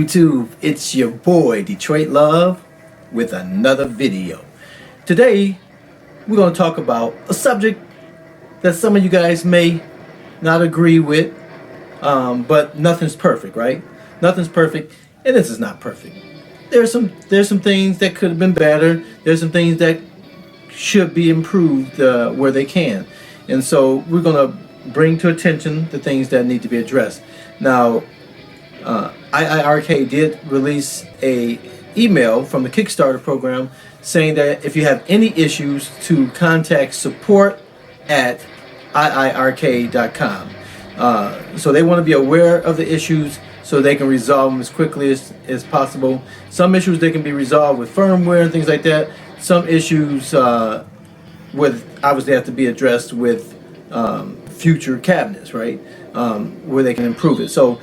YouTube, it's your boy Detroit Love with another video. Today we're going to talk about a subject that some of you guys may not agree with, but nothing's perfect, right? Nothing's perfect, and this is not perfect. There's some things that could have been better. There's some things that should be improved where they can, and so we're going to bring to attention the things that need to be addressed. Now, IIrcade did release a email from the Kickstarter program saying that if you have any issues to contact support at IIrcade.com. So they want to be aware of the issues so they can resolve them as quickly as possible. Some issues they can be resolved with firmware and things like that. Some issues with obviously have to be addressed with future cabinets, right? Where they can improve it. So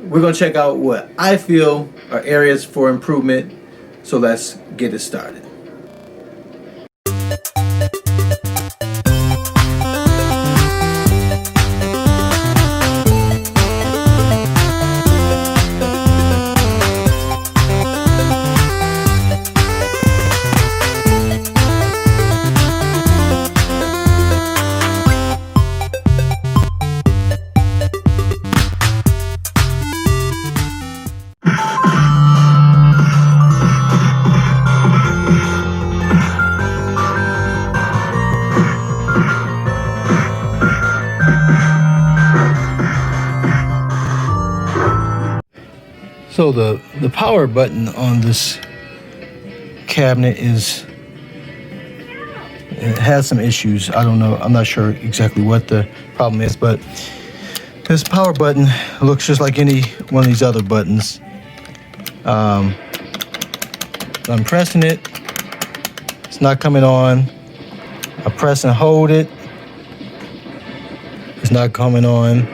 we're going to check out what I feel are areas for improvement. So let's get it started. So the power button on this cabinet it has some issues. I don't know. I'm not sure exactly what the problem is, but this power button looks just like any one of these other buttons. I'm pressing it. It's not coming on. I press and hold it. It's not coming on.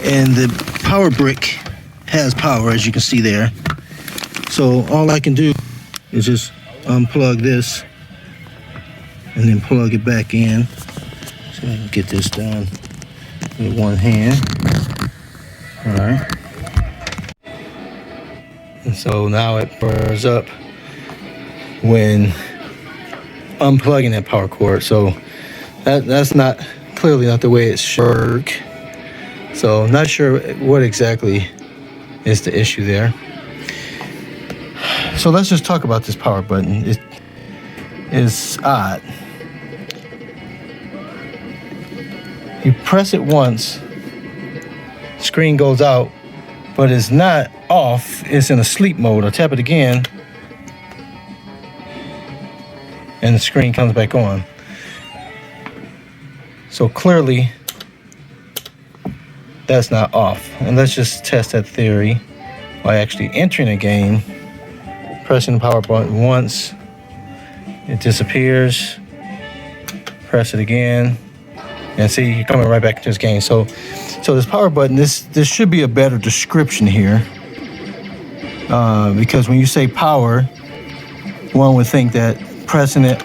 And the power brick has power, as you can see there. So all I can do is just unplug this and then plug it back in. So I can get this done with one hand. All right. And so now it burns up when unplugging that power cord. So that's clearly not the way it should work. So not sure what exactly is the issue there. So let's just talk about this power button. It is odd. You press it once, screen goes out, but it's not off, it's in a sleep mode. I tap it again, and the screen comes back on. So clearly, that's not off. And let's just test that theory by actually entering a game, pressing the power button once, it disappears, press it again, and see, you're coming right back into this game. So this power button, this should be a better description here, because when you say power, one would think that pressing it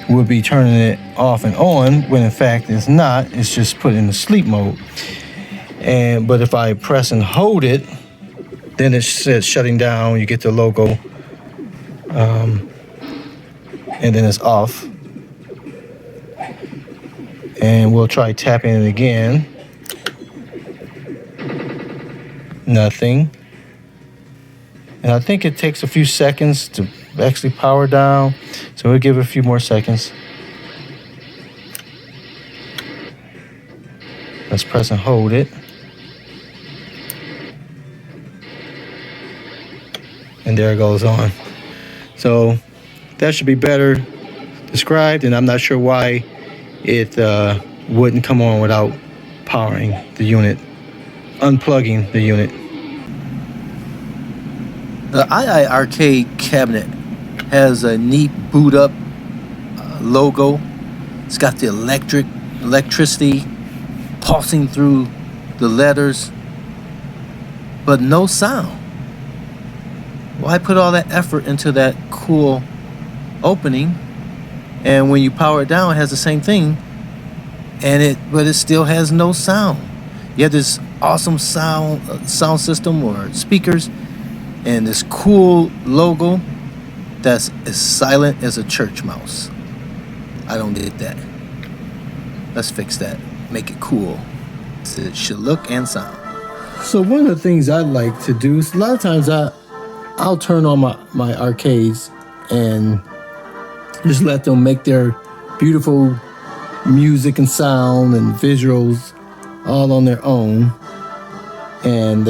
would be turning it off and on, when in fact it's not. It's just put in the sleep mode. But if I press and hold it, then it says shutting down. You get the logo, and then it's off. And we'll try tapping it again. Nothing. And I think it takes a few seconds to actually power down, so we'll give it a few more seconds. Let's press and hold it. And there it goes on. So that should be better described, and I'm not sure why it wouldn't come on without powering the unit, unplugging the unit. The IIrcade cabinet has a neat boot up logo. It's got the electricity pulsing through the letters, but no sound. Why put all that effort into that cool opening, and when you power it down, it has the same thing, but it still has no sound. You have this awesome sound system or speakers, and this cool logo that's as silent as a church mouse. I don't get that. Let's fix that. Make it cool. So it should look and sound. So one of the things I like to do is a lot of times I'll turn on my arcades and just let them make their beautiful music and sound and visuals all on their own. And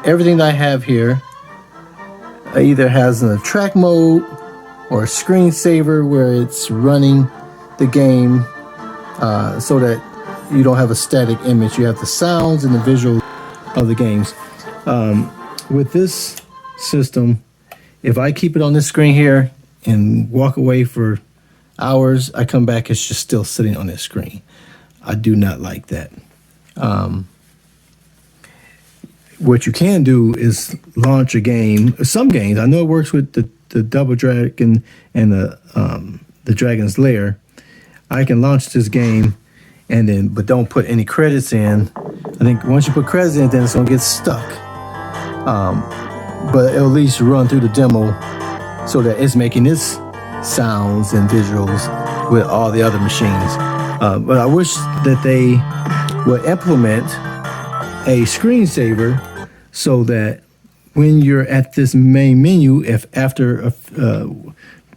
everything that I have here either has a track mode or a screensaver where it's running the game so that you don't have a static image. You have the sounds and the visuals of the games. With this system, if I keep it on this screen here and walk away for hours, I come back, it's just still sitting on this screen. I do not like that. What you can do is launch a game. Some games, I know it works with the Double Dragon and the Dragon's Lair. I can launch this game but don't put any credits in. I think once you put credits in, then it's gonna get stuck. But it'll at least run through the demo so that it's making its sounds and visuals with all the other machines. But I wish that they would implement a screensaver so that when you're at this main menu, if after a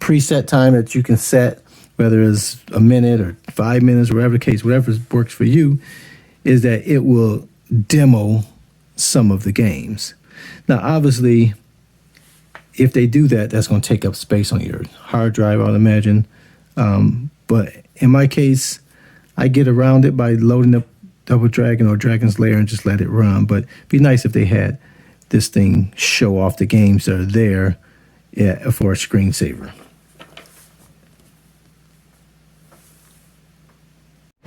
preset time that you can set, whether it's a minute or 5 minutes, whatever the case, whatever works for you, is that it will demo some of the games. Now, obviously, if they do that, that's going to take up space on your hard drive, I would imagine. But in my case, I get around it by loading up Double Dragon or Dragon's Lair and just let it run. But it'd be nice if they had this thing show off the games that are there for a screensaver.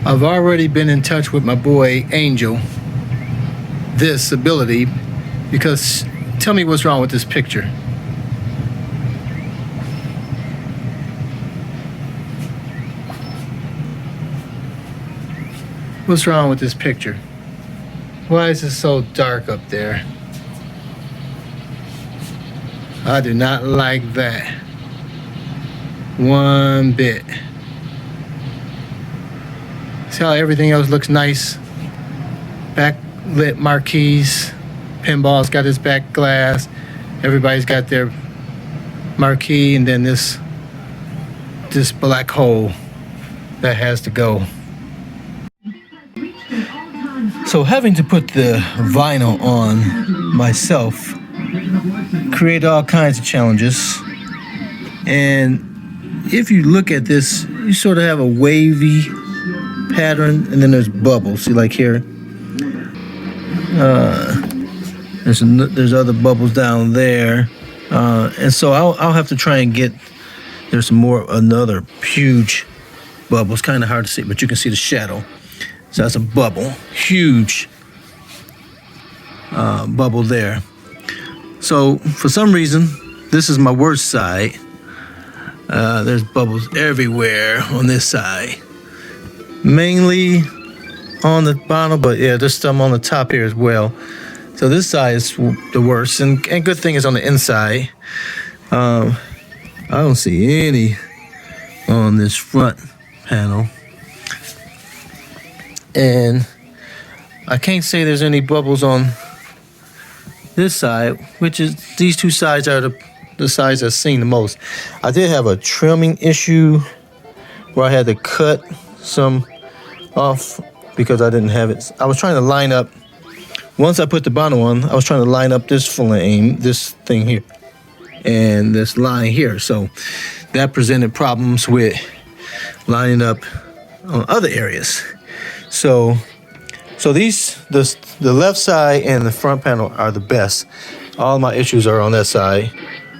I've already been in touch with my boy Angel, this ability, because tell me what's wrong with this picture. What's wrong with this picture? Why is it so dark up there? I do not like that one bit. See how everything else looks nice? Backlit marquees. Pinball's got his back glass. Everybody's got their marquee, and then this black hole that has to go. So having to put the vinyl on myself created all kinds of challenges. And if you look at this, you sort of have a wavy pattern, and then there's bubbles. See, like here, there's other bubbles down there, and so I'll have to try and get. There's another huge bubble. It's kind of hard to see, but you can see the shadow. So that's a bubble, huge bubble there. So for some reason, this is my worst side. There's bubbles everywhere on this side. Mainly on the bottom, but yeah, there's some on the top here as well. So this side is the worst, and good thing is on the inside. I don't see any on this front panel. And I can't say there's any bubbles on this side, which is, these two sides are the sides I've seen the most. I did have a trimming issue where I had to cut some off because I didn't have it. I was trying to line up, once I put the bottom on, I was trying to line up this flame, this thing here, and this line here. So that presented problems with lining up on other areas. So the left side and the front panel are the best. All my issues are on that side,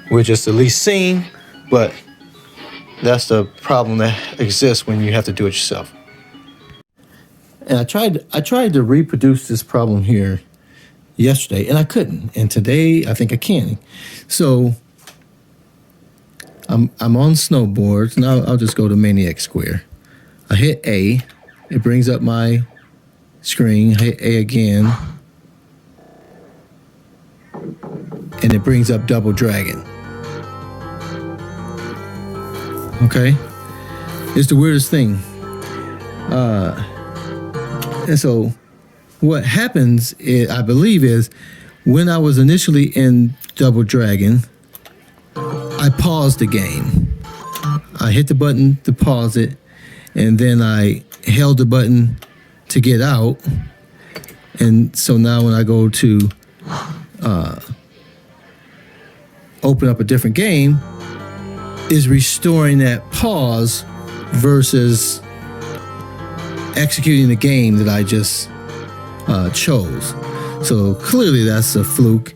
which is the least seen, but that's the problem that exists when you have to do it yourself. And I tried to reproduce this problem here yesterday, and I couldn't. And today, I think I can. So I'm on snowboards. Now I'll just go to Maniac Square. I hit A, it brings up my screen, hit A again, and it brings up Double Dragon. Okay? It's the weirdest thing. And so what happens, I believe, is when I was initially in Double Dragon, I paused the game. I hit the button to pause it, and then I held the button to get out. And so now when I go to open up a different game, is restoring that pause versus executing the game that I just chose. So clearly that's a fluke.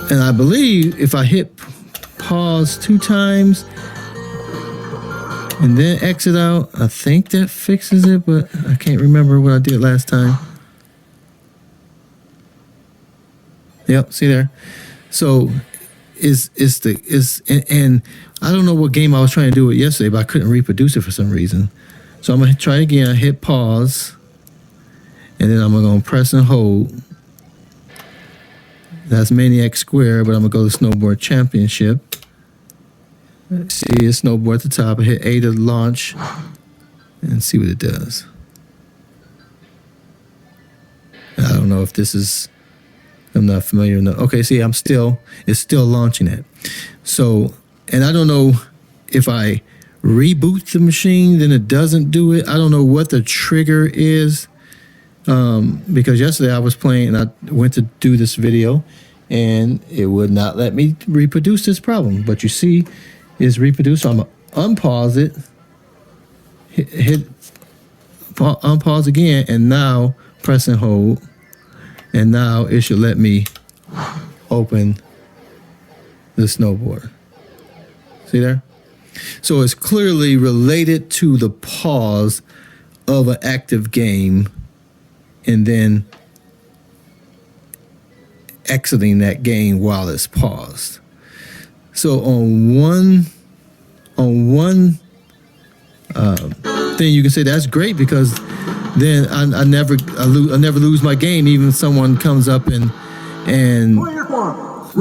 And I believe if I hit pause 2 times and then exit out, I think that fixes it, but I can't remember what I did last time. Yep, see there. So and I don't know what game I was trying to do it yesterday, but I couldn't reproduce it for some reason. So I'm gonna try again, hit pause, and then I'm gonna press and hold. That's Maniac Square, but I'm gonna go to Snowboard Championship. See a snowboard at the top. I hit A to launch and see what it does. I don't know if this is, I'm not familiar enough. Okay, see, it's still launching it. So, and I don't know if I reboot the machine, then it doesn't do it. I don't know what the trigger is. Because yesterday I was playing and I went to do this video and it would not let me reproduce this problem. But you see, it's reproduced. So I'm going to unpause it, hit unpause again, and now press and hold. And now it should let me open the snowboard. See there? So it's clearly related to the pause of an active game and then exiting that game while it's paused. So on one thing you can say that's great, because then I never lose my game, even if someone comes up and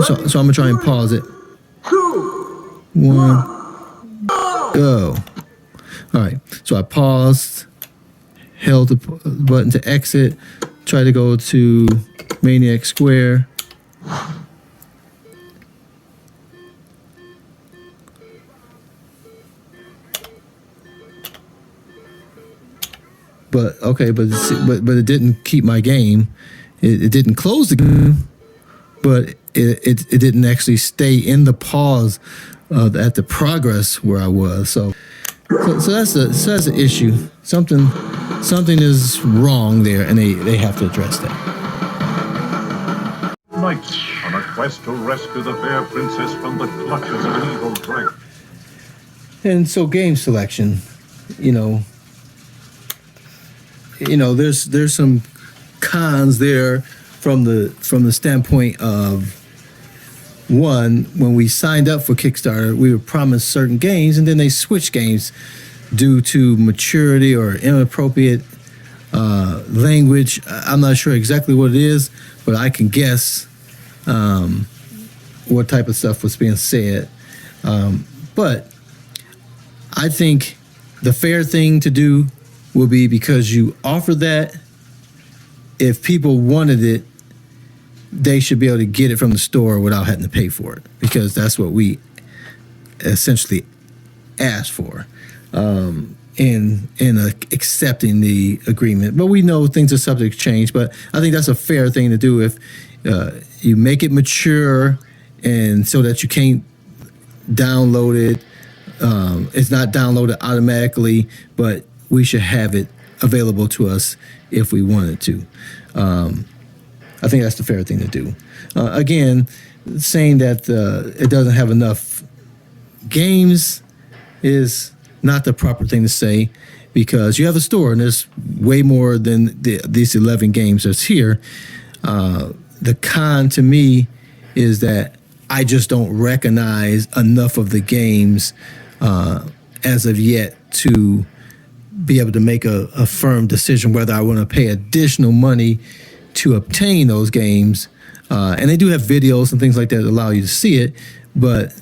so I'm gonna try and pause it. 2, 1, go. All right, so I paused, held the button to exit, try to go to Maniac Square. But it didn't keep my game. It didn't close the game, but it didn't actually stay in the pause at the progress where I was. So that's the issue. Something is wrong there, and they have to address that. Knights on a quest to rescue the fair princess from the clutches of an evil dragon. And so game selection, there's some cons there from the standpoint of, one, when we signed up for Kickstarter, we were promised certain games, and then they switched games due to maturity or inappropriate language. I'm not sure exactly what it is, but I can guess what type of stuff was being said. But I think the fair thing to do will be, because you offer that, if people wanted it, they should be able to get it from the store without having to pay for it, because that's what we essentially asked for in accepting the agreement. But we know things are subject to change, but I think that's a fair thing to do. If you make it mature and so that you can't download it, it's not downloaded automatically, but we should have it available to us if we wanted to. I think that's the fair thing to do. Again, saying that it doesn't have enough games is not the proper thing to say, because you have a store and there's way more than these 11 games that's here. The con to me is that I just don't recognize enough of the games as of yet to be able to make a firm decision whether I want to pay additional money to obtain those games. And they do have videos and things like that that allow you to see it, but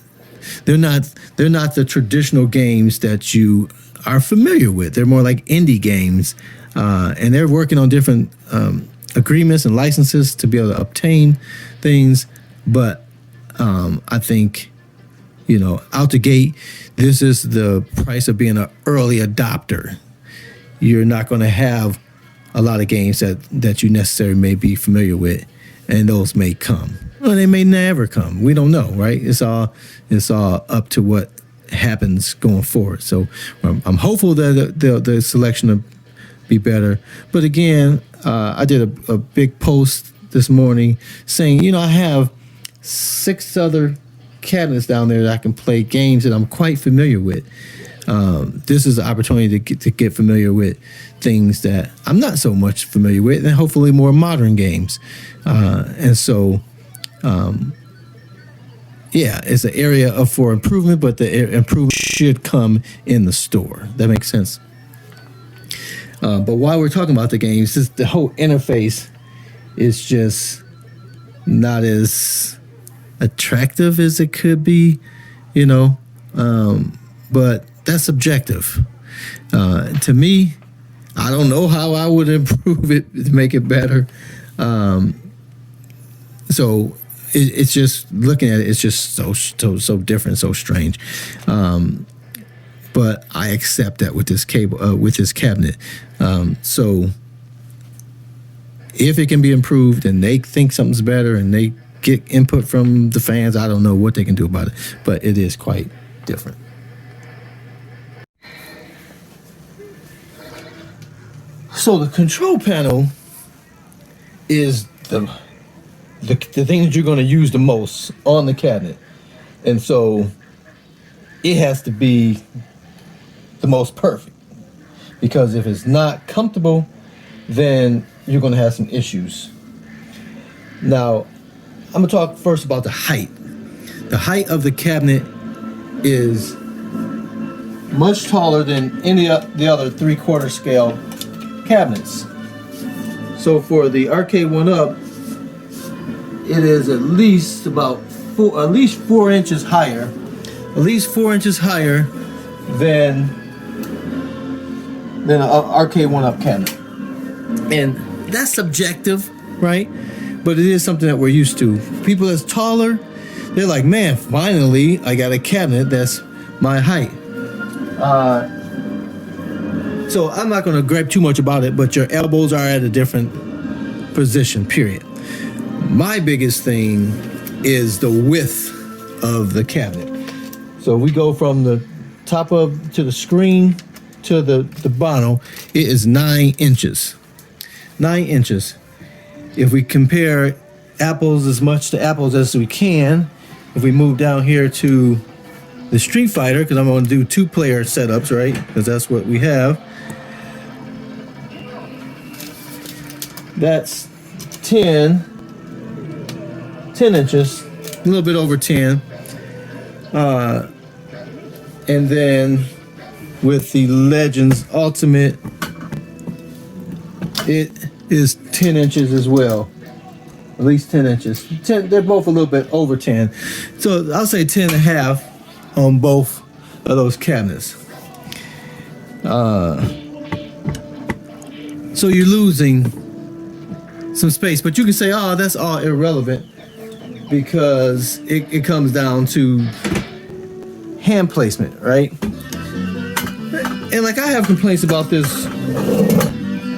they're not the traditional games that you are familiar with. They're more like indie games, and they're working on different agreements and licenses to be able to obtain things. But I think, out the gate, this is the price of being an early adopter. You're not going to have a lot of games that you necessarily may be familiar with, and those may come. Well, they may never come. We don't know, right? It's all up to what happens going forward. So I'm hopeful that the selection will be better. But again, I did a big post this morning saying, I have 6 other cabinets down there that I can play games that I'm quite familiar with. This is an opportunity to get familiar with things that I'm not so much familiar with, and hopefully more modern games. And so, it's an area for improvement, but the improvement should come in the store. That makes sense. But while we're talking about the games, the whole interface is just not as attractive as it could be, but that's subjective. To me, I don't know how I would improve it to make it better. So it's just looking at it, it's just so different, so strange. But I accept that with this with this cabinet. So if it can be improved and they think something's better and they get input from the fans, I don't know what they can do about it, but it is quite different. So the control panel is the thing that you're going to use the most on the cabinet. And so it has to be the most perfect, because if it's not comfortable, then you're going to have some issues. Now, I'm going to talk first about the height. The height of the cabinet is much taller than any of the other 3/4 scale cabinets. So for the Arcade 1-Up, it is at least 4 inches higher, than an Arcade 1-Up cabinet. And that's subjective, right? But it is something that we're used to. People that's taller, they're like, man, finally I got a cabinet that's my height. So I'm not going to grab too much about it, but your elbows are at a different position, period. My biggest thing is the width of the cabinet. So we go from the top to the screen to the bottom, it is 9 inches. 9 inches. If we compare apples as much to apples as we can, if we move down here to the Street Fighter, because I'm going to do 2-player setups, right? Because that's what we have. That's 10 inches, a little bit over 10. And then with the Legends Ultimate, it is 10 inches as well. At least 10 inches. They're both a little bit over 10. So I'll say 10 and a half on both of those cabinets. So you're losing some space, but you can say, oh, that's all irrelevant, because it comes down to hand placement, right? And like, I have complaints about this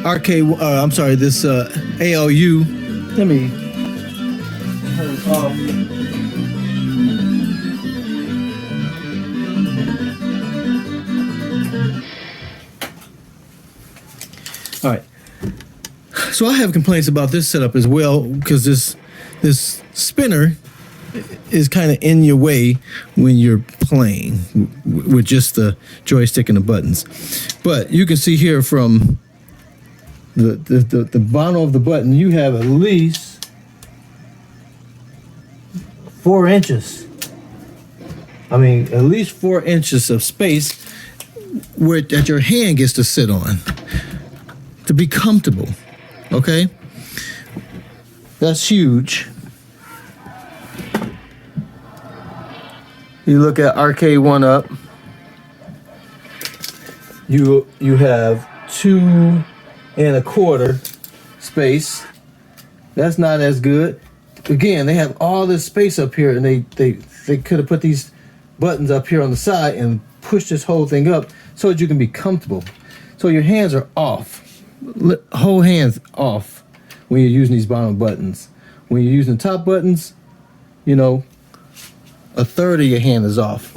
this ALU. Let me turn it off. All right. So I have complaints about this setup as well, because this spinner is kind of in your way when you're playing with just the joystick and the buttons. But you can see here from the bottom of the button, you have at least 4 inches. I mean, at least 4 inches of space. that your hand gets to sit on, to be comfortable. Okay, that's huge. You look at Arcade 1-Up. You have 2 1/4 space. That's not as good. Again, they have all this space up here, and they could have put these buttons up here on the side and push this whole thing up so that you can be comfortable. So your hands are off, whole hands off when you're using these bottom buttons. When you're using top buttons, you know, 1/3 of your hand is off.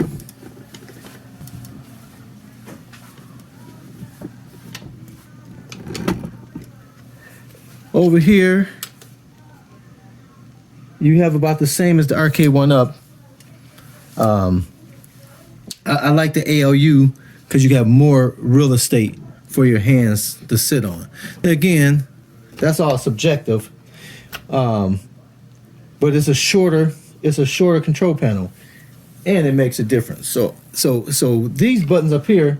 Over here, you have about the same as the Arcade 1-Up. I like the ALU because you have more real estate for your hands to sit on. Again, that's all subjective, but it's a shorter control panel, and it makes a difference. So these buttons up here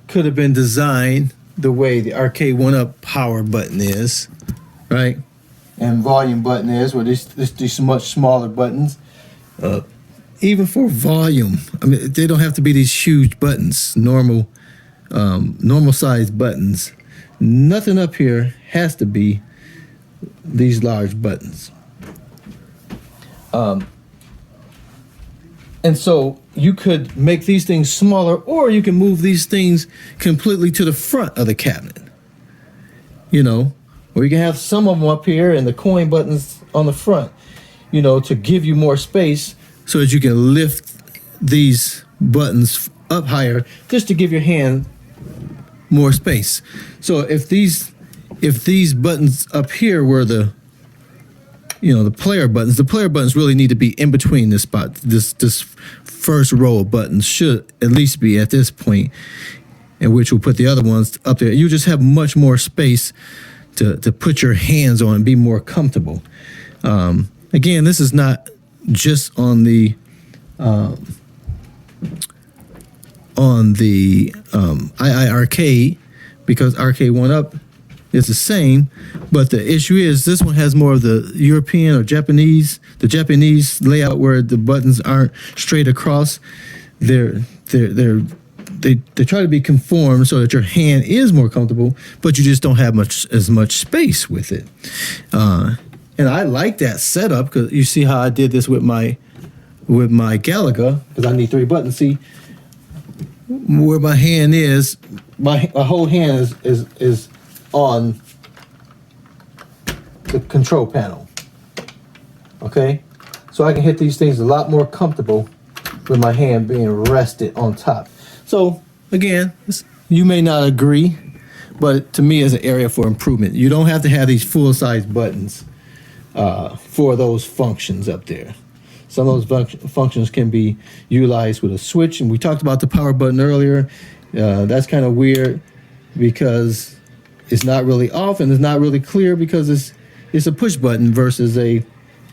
could have been designed the way the Arcade 1-Up power button is, right? And volume button is, where these much smaller buttons. Even for volume, I mean, they don't have to be these huge buttons, normal sized buttons. Nothing up here has to be these large buttons. And so you could make these things smaller, or you can move these things completely to the front of the cabinet. You know, or you can have some of them up here and the coin buttons on the front, you know, to give you more space so that you can lift these buttons up higher just to give your hand more space. So if these buttons up here were the player buttons really need to be in between this spot. This first row of buttons should at least be at this point, in which we'll put the other ones up there. You just have much more space to put your hands on and be more comfortable. Again, this is not just on the IIrcade, because Arcade 1-Up is the same, but the issue is this one has more of the European or Japanese layout where the buttons aren't straight across. They try to be conformed so that your hand is more comfortable, but you just don't have as much space with it. And I like that setup because you see how I did this with my Galaga, because I need 3 buttons. See where my hand is, my whole hand is on the control panel. Okay, so I can hit these things a lot more comfortable with my hand being rested on top. So again, you may not agree, but to me, it's an area for improvement. You don't have to have these full-size buttons for those functions up there. Some of those functions can be utilized with a switch, and we talked about the power button earlier. That's kind of weird because it's not really off, and it's not really clear because it's a push button versus a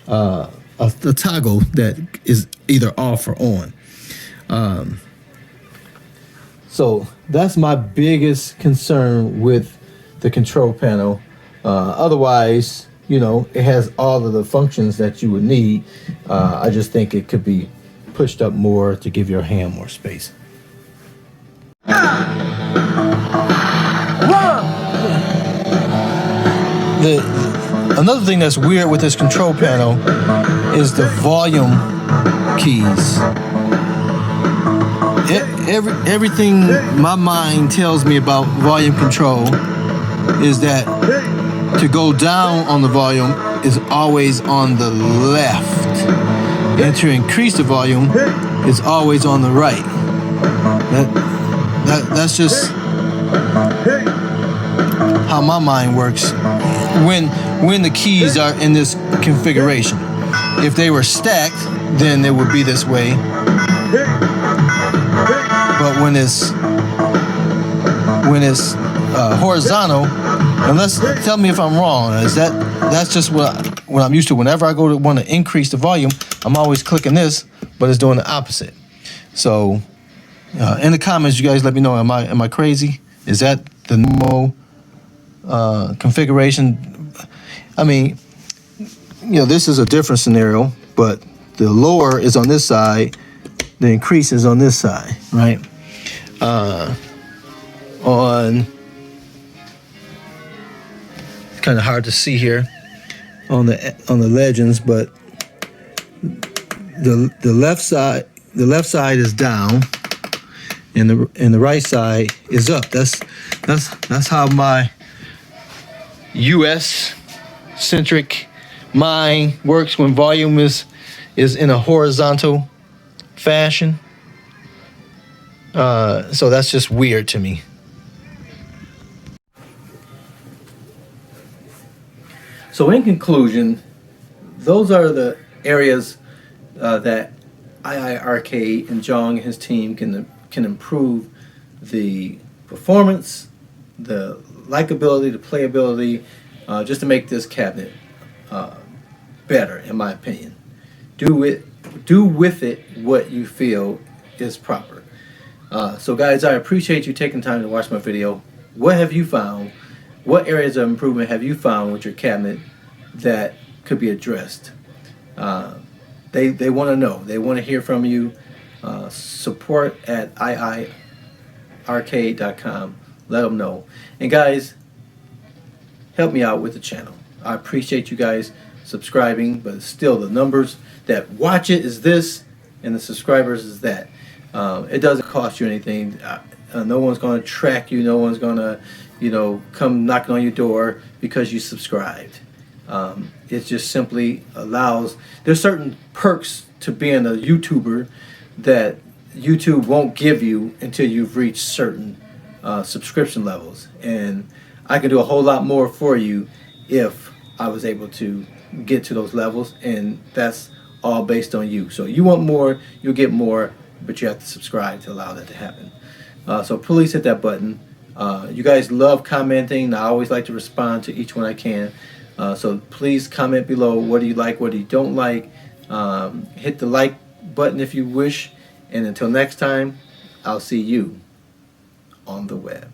toggle that is either off or on. So that's my biggest concern with the control panel. Otherwise, you know, it has all of the functions that you would need. I just think it could be pushed up more to give your hand more space. Another thing that's weird with this control panel is the volume keys. Everything my mind tells me about volume control is that to go down on the volume is always on the left, and to increase the volume is always on the right. That's just how my mind works when the keys are in this configuration. If they were stacked, then it would be this way. But when it's horizontal, and tell me if I'm wrong, that's just what I'm used to. Whenever I want to increase the volume, I'm always clicking this, but it's doing the opposite. So In the comments, you guys let me know, am I crazy? Is that the normal configuration? I mean, this is a different scenario, but the lower is on this side, the increase is on this side, right? On, kind of hard to see here on the legends, but the left side is down, and the right side is up. That's how my U.S. centric mind works when volume is in a horizontal fashion. So that's just weird to me. So in conclusion, those are the areas that IIrcade and Jong and his team can improve the performance, the likability, the playability, just to make this cabinet better, in my opinion. Do with it what you feel is proper. So guys, I appreciate you taking time to watch my video. What have you found? What areas of improvement have you found with your cabinet that could be addressed? They want to know. They want to hear from you. Support at IIrcade.com. Let them know. And guys, help me out with the channel. I appreciate you guys subscribing, but still the numbers that watch it is this, and the subscribers is that. It doesn't cost you anything. No one's going to track you. No one's going to, come knocking on your door because you subscribed. It just simply allows, there's certain perks to being a YouTuber that YouTube won't give you until you've reached certain subscription levels. And I can do a whole lot more for you if I was able to get to those levels, and that's all based on you. So you want more, you'll get more, but you have to subscribe to allow that to happen. So please hit that button. You guys love commenting. I always like to respond to each one I can. So please comment below, what do you like, what do you don't like. Hit the like button if you wish. And until next time, I'll see you on the web.